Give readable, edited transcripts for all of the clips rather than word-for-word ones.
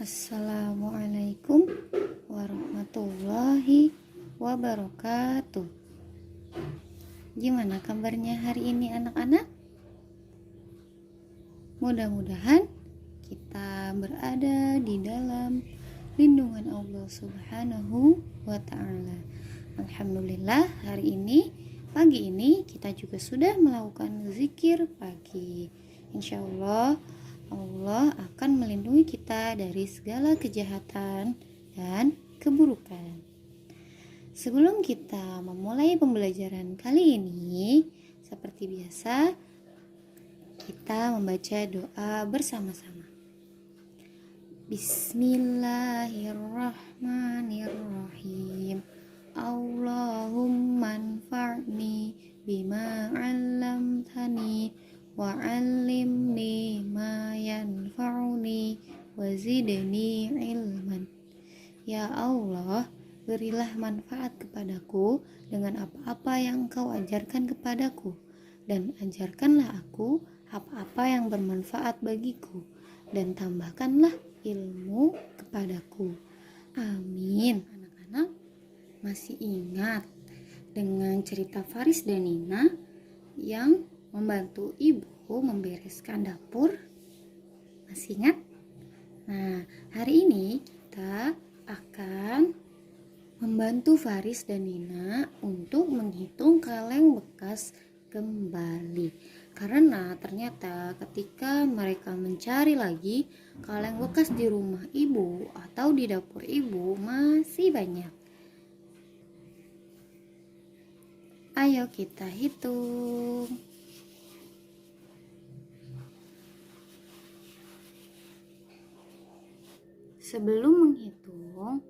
Assalamualaikum warahmatullahi wabarakatuh. Gimana kabarnya hari ini anak-anak? Mudah-mudahan kita berada di dalam lindungan Allah Subhanahu wa ta'ala. Alhamdulillah, hari ini, pagi ini kita juga sudah melakukan zikir pagi. Insyaallah Allah akan melindungi kita dari segala kejahatan dan keburukan. Sebelum kita memulai pembelajaran kali ini, seperti biasa, kita membaca doa bersama-sama. Bismillahirrahmanirrahim. Allahumma anfa'ni bima 'allamtani wa'allimni ma yanfa'uni wazidni ilman. Ya Allah, berilah manfaat kepadaku dengan apa-apa yang Engkau ajarkan kepadaku, dan ajarkanlah aku apa-apa yang bermanfaat bagiku, dan tambahkanlah ilmu kepadaku. Amin. Anak-anak masih ingat dengan cerita Faris dan Nina yang membantu ibu membereskan dapur? Masih ingat? Nah, hari ini kita akan membantu Faris dan Nina untuk menghitung kaleng bekas kembali. Karena ternyata ketika mereka mencari lagi, kaleng bekas di rumah ibu atau di dapur ibu masih banyak. Ayo kita hitung. Sebelum menghitung,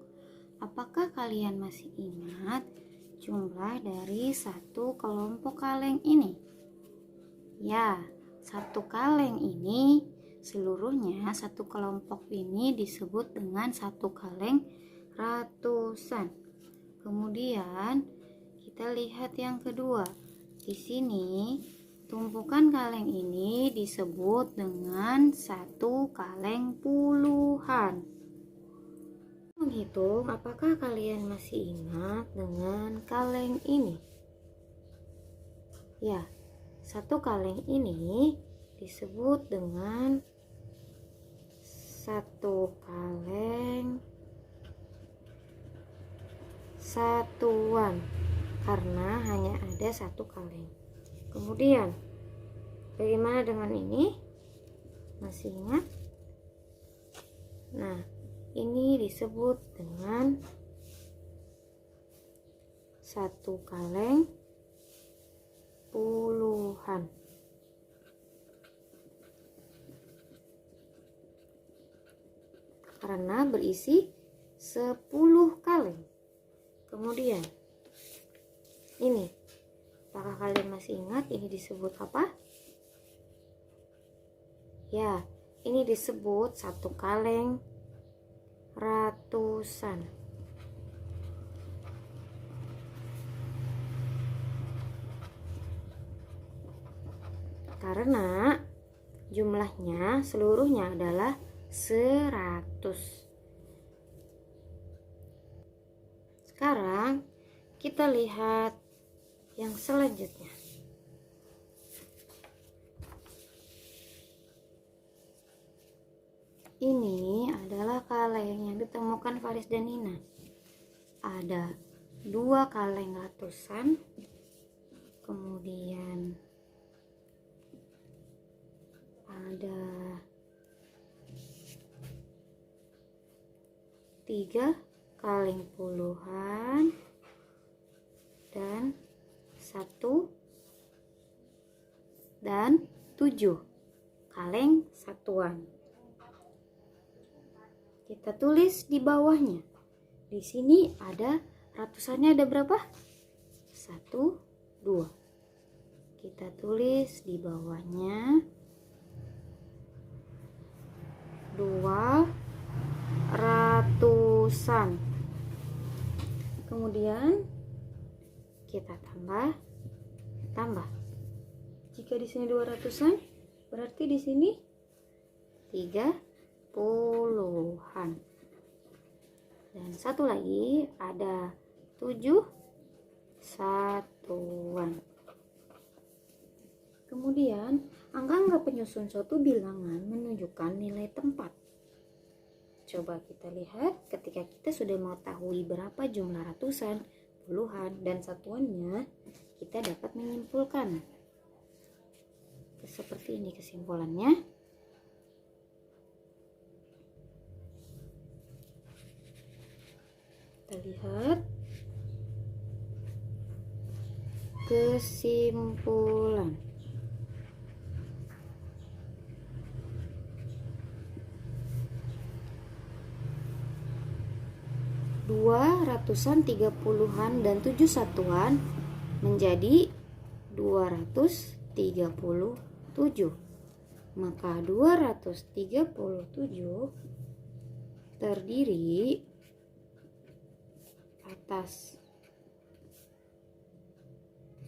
apakah kalian masih ingat jumlah dari satu kelompok kaleng ini? Ya, satu kaleng ini seluruhnya, satu kelompok ini disebut dengan satu kaleng ratusan. Kemudian kita lihat yang kedua. Di sini tumpukan kaleng ini disebut dengan satu kaleng puluhan. Menghitung, apakah kalian masih ingat dengan kaleng ini? Ya, satu kaleng ini disebut dengan satu kaleng satuan, karena hanya ada satu kaleng. Kemudian, bagaimana dengan ini? Masih ingat? Nah, ini disebut dengan satu kaleng puluhan. Karena berisi 10 kaleng. Kemudian ini, apakah kalian masih ingat ini disebut apa? Ya, ini disebut satu kaleng ratusan. Karena jumlahnya seluruhnya adalah 100. Sekarang kita lihat yang selanjutnya. Ini adalah kaleng yang ditemukan Faris dan Nina. Ada 2 kaleng ratusan, kemudian ada 3 kaleng puluhan dan 1 dan 7 kaleng satuan. Kita tulis di bawahnya. Di sini ada ratusannya, ada berapa? 1, 2. Kita tulis di bawahnya 2 ratusan. Kemudian kita tambah. Jika di sini 200-an, berarti di sini 3 puluhan. Dan satu lagi ada 7 satuan. Kemudian angka-angka penyusun suatu bilangan menunjukkan nilai tempat. Coba kita lihat ketika kita sudah mengetahui berapa jumlah ratusan, puluhan, dan satuannya, kita dapat menyimpulkan. Seperti ini kesimpulannya. Kita lihat kesimpulan. Dua ratusan, 30-an, dan 7 satuan menjadi 237. Maka 237 terdiri atas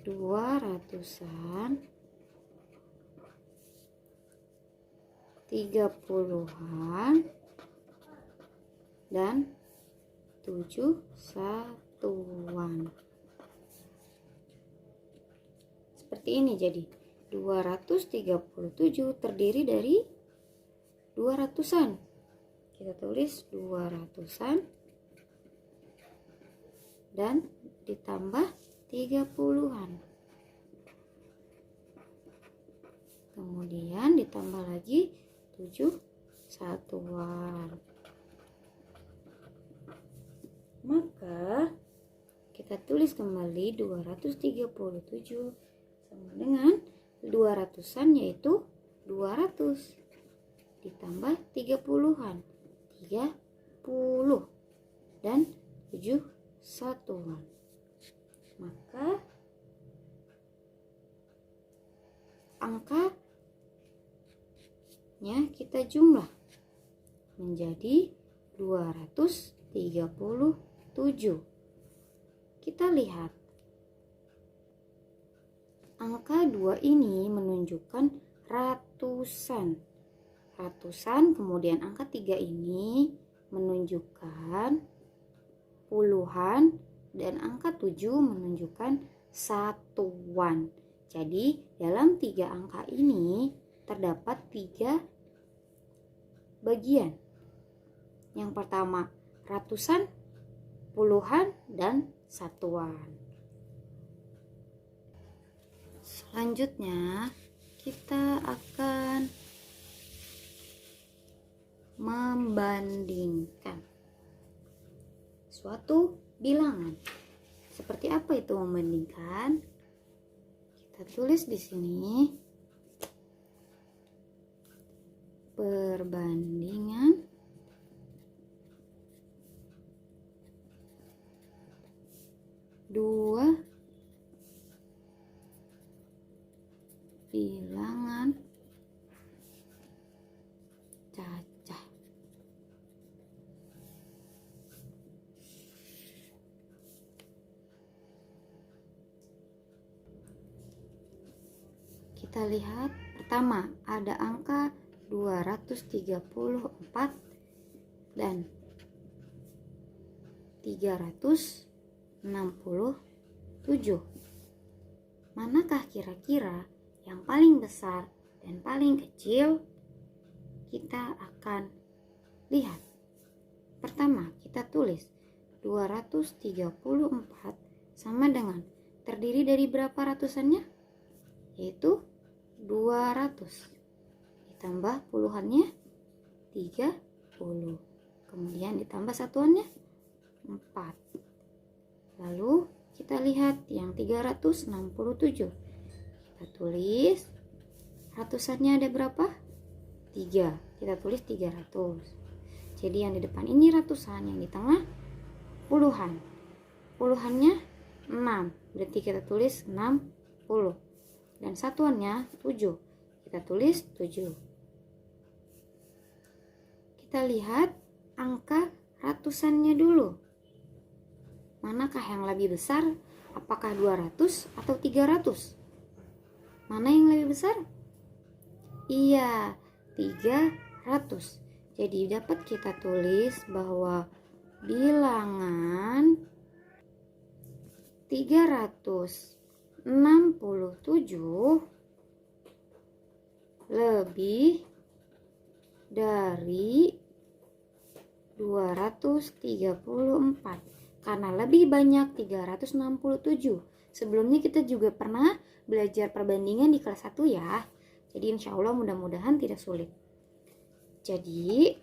200-an, 30-an, dan 7 satuan. Seperti ini jadi 237 terdiri dari 200-an. Kita tulis 200-an dan ditambah 30-an. Kemudian ditambah lagi 7 satuan. Maka kita tulis kembali 237 sama dengan 200-an, yaitu 200 ditambah 30-an, 30, dan 7 satuan. Maka angkanya kita jumlah menjadi 237. Kita lihat angka 2 ini menunjukkan ratusan. Kemudian angka 3 ini menunjukkan puluhan, dan angka 7 menunjukkan satuan. Jadi dalam 3 angka ini terdapat 3 bagian. Yang pertama ratusan, puluhan, dan satuan. Selanjutnya kita akan membandingkan suatu bilangan. Seperti apa itu membandingkan? Kita tulis di sini perbandingan dua bilangan cacah. Kita lihat pertama ada angka 234 dan 367. Manakah kira-kira yang paling besar dan paling kecil? Kita akan lihat. Pertama, kita tulis 234 sama dengan terdiri dari berapa ratusannya? Yaitu 200. Ditambah puluhannya 30. Kemudian ditambah satuannya 4. Lalu kita lihat yang 367. Kita tulis ratusannya ada berapa? 3. Kita tulis 300. Jadi yang di depan ini ratusan, yang di tengah puluhan. Puluhannya 6. Berarti kita tulis 60. Dan satuannya 7. Kita tulis 7. Kita lihat angka ratusannya dulu. Manakah yang lebih besar? Apakah 200 atau 300? Mana yang lebih besar? Iya, 300. Jadi dapat kita tulis bahwa bilangan 367 lebih dari 234 karena lebih banyak 367. Sebelumnya kita juga pernah belajar perbandingan di kelas 1 ya. Jadi insya Allah mudah-mudahan tidak sulit. Jadi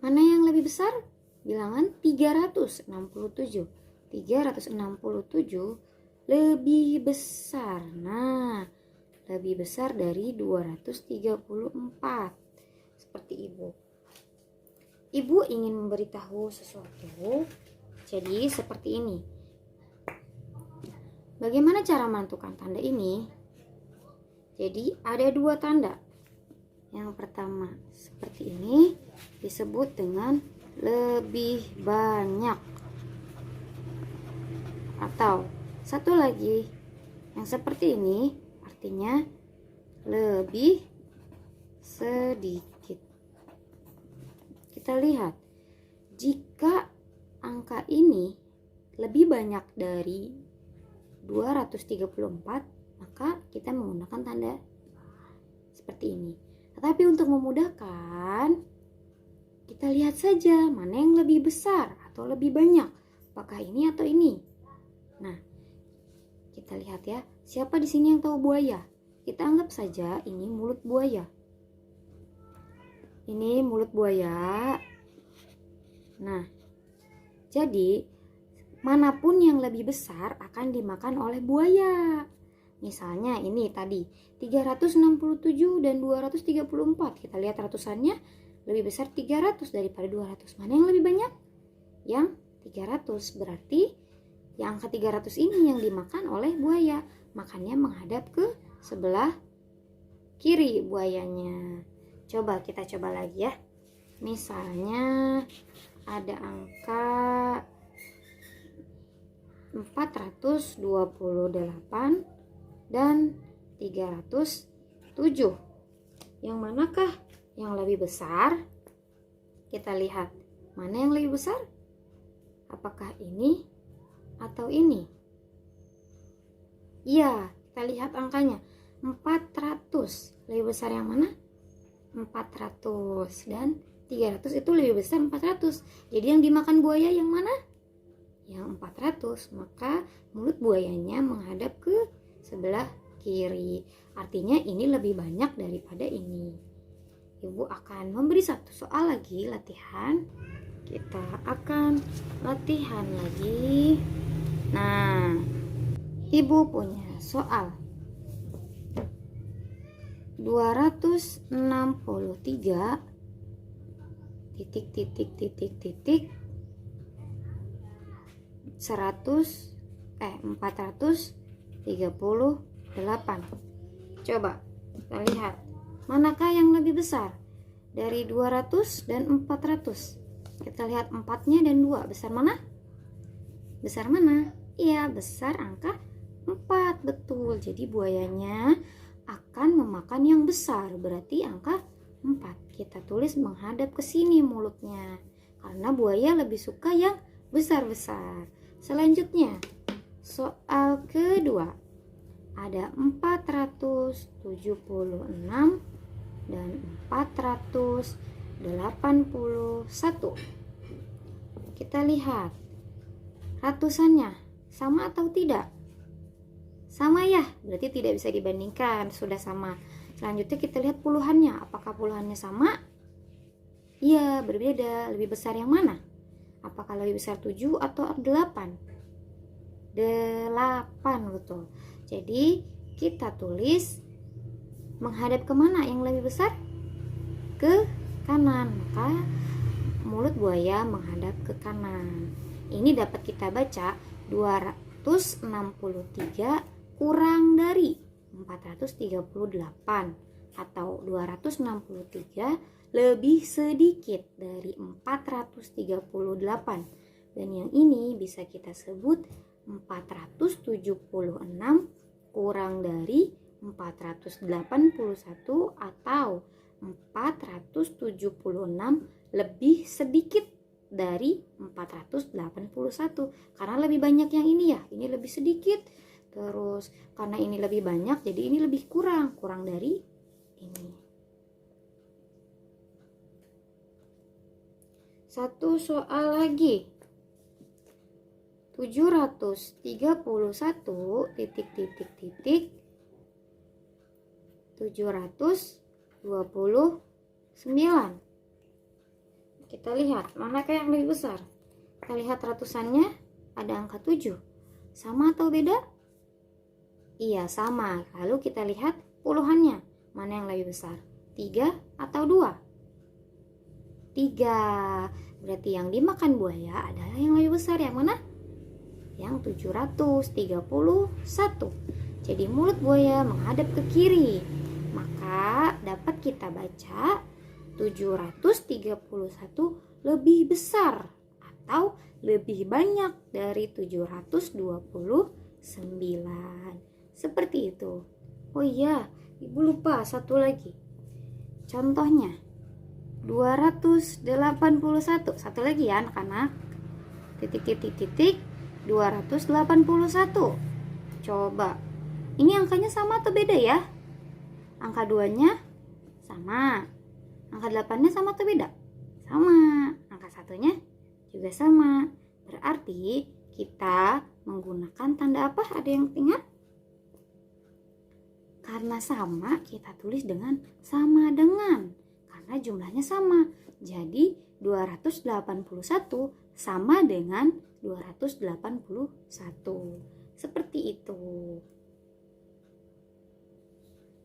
mana yang lebih besar? Bilangan 367. 367 lebih besar. Nah, lebih besar dari 234. Seperti ibu. Ibu ingin memberitahu sesuatu. Jadi seperti ini. Bagaimana cara menentukan tanda ini? Jadi ada dua tanda. Yang pertama seperti ini disebut dengan lebih banyak. Atau satu lagi yang seperti ini artinya lebih sedikit. Kita lihat, jika angka ini lebih banyak dari 234, maka kita menggunakan tanda seperti ini. Tetapi untuk memudahkan, kita lihat saja mana yang lebih besar atau lebih banyak. Apakah ini atau ini? Nah, kita lihat ya, siapa di sini yang tahu buaya? Kita anggap saja ini mulut buaya. Ini mulut buaya. Nah, jadi manapun yang lebih besar akan dimakan oleh buaya. Misalnya ini tadi 367 dan 234. Kita lihat ratusannya lebih besar 300 daripada 200. Mana yang lebih banyak? Yang 300. Berarti yang angka 300 ini yang dimakan oleh buaya. Makannya menghadap ke sebelah kiri buayanya. Kita coba lagi ya. Misalnya ada angka 428 dan 307. Yang manakah yang lebih besar? Kita lihat. Mana yang lebih besar? Apakah ini atau ini? Ya, kita lihat angkanya. 400. Lebih besar yang mana? 400 dan 300 itu lebih besar 400. Jadi yang dimakan buaya yang mana? Yang 400. Maka mulut buayanya menghadap ke sebelah kiri. Artinya ini lebih banyak daripada ini. Ibu akan memberi satu soal lagi latihan. Kita akan latihan lagi. Nah, ibu punya soal 263 titik 438. Coba kita lihat, manakah yang lebih besar dari 200 dan 400? Kita lihat 4-nya dan 2, besar mana? Besar mana? Iya, besar angka 4, betul. Jadi buayanya akan memakan yang besar, berarti angka 4. Kita tulis menghadap ke sini mulutnya, karena buaya lebih suka yang besar-besar. Selanjutnya, soal kedua. Ada 476 dan 481. Kita lihat ratusannya sama atau tidak? Sama ya, berarti tidak bisa dibandingkan, sudah sama. Selanjutnya kita lihat puluhannya, apakah puluhannya sama? Iya, berbeda. Lebih besar yang mana? Apakah lebih besar 7 atau 8? 8, betul. Jadi kita tulis menghadap kemana yang lebih besar? Ke kanan, maka mulut buaya menghadap ke kanan. Ini dapat kita baca 263 kurang dari 438 atau 263 lebih sedikit dari 438. Dan yang ini bisa kita sebut 476 kurang dari 481 atau 476 lebih sedikit dari 481 karena lebih banyak yang ini ya, ini lebih sedikit. Terus karena ini lebih banyak jadi ini lebih kurang dari ini. Satu soal lagi. 731 titik 729. Kita lihat manakah yang lebih besar. Kita lihat ratusannya, ada angka 7. Sama atau beda? Iya, sama. Lalu kita lihat puluhannya. Mana yang lebih besar? 3 atau 2? 3. Berarti yang dimakan buaya adalah yang lebih besar. Yang mana? Yang 731. Jadi mulut buaya menghadap ke kiri. Maka dapat kita baca 731 lebih besar atau lebih banyak dari 729. Seperti itu. Oh iya, Ibu lupa satu lagi. Contohnya 281. Satu lagi ya anak-anak. Titik 281. Coba. Ini angkanya sama atau beda ya? Angka 2-nya sama. Angka 8-nya sama atau beda? Sama. Angka 1-nya juga sama. Berarti kita menggunakan tanda apa? Ada yang ingat? Karena sama, kita tulis dengan sama dengan. Karena jumlahnya sama. Jadi 281 sama dengan 281. Seperti itu.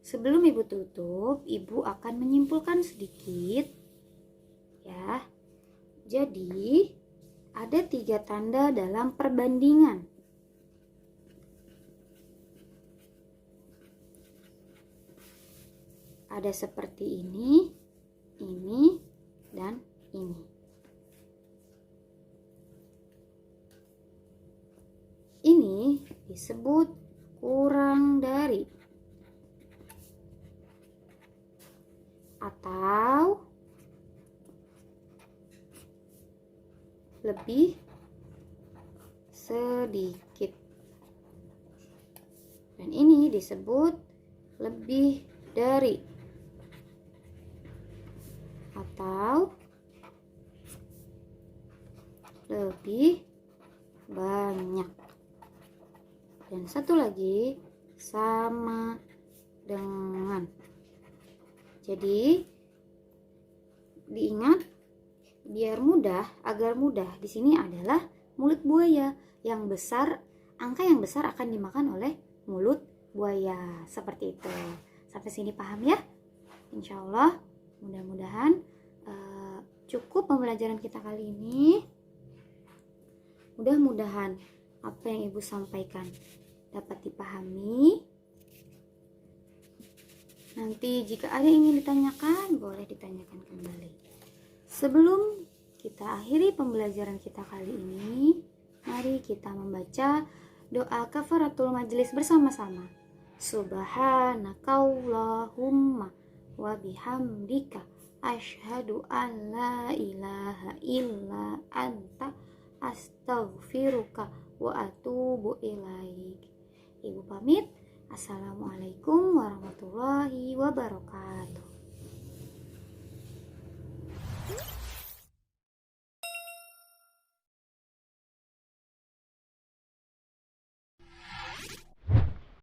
Sebelum Ibu tutup, Ibu akan menyimpulkan sedikit ya. Jadi ada 3 tanda dalam perbandingan. Ada seperti ini, dan ini. Ini disebut kurang dari atau lebih sedikit. Dan ini disebut lebih dari atau lebih banyak. Dan satu lagi sama dengan. Jadi diingat biar mudah, agar mudah. Di sini adalah mulut buaya yang besar, angka yang besar akan dimakan oleh mulut buaya. Seperti itu. Sampai sini paham ya? Insya Allah mudah-mudahan cukup pembelajaran kita kali ini. Mudah-mudahan apa yang Ibu sampaikan dapat dipahami. Nanti jika ada yang ingin ditanyakan, boleh ditanyakan kembali. Sebelum kita akhiri pembelajaran kita kali ini, mari kita membaca doa kafaratul majelis bersama-sama. Subhanakallahumma wa bihamdika asyhadu an la ilaha illa anta astaghfiruka wa atubu ilaik. Ibu pamit. Assalamualaikum warahmatullahi wabarakatuh.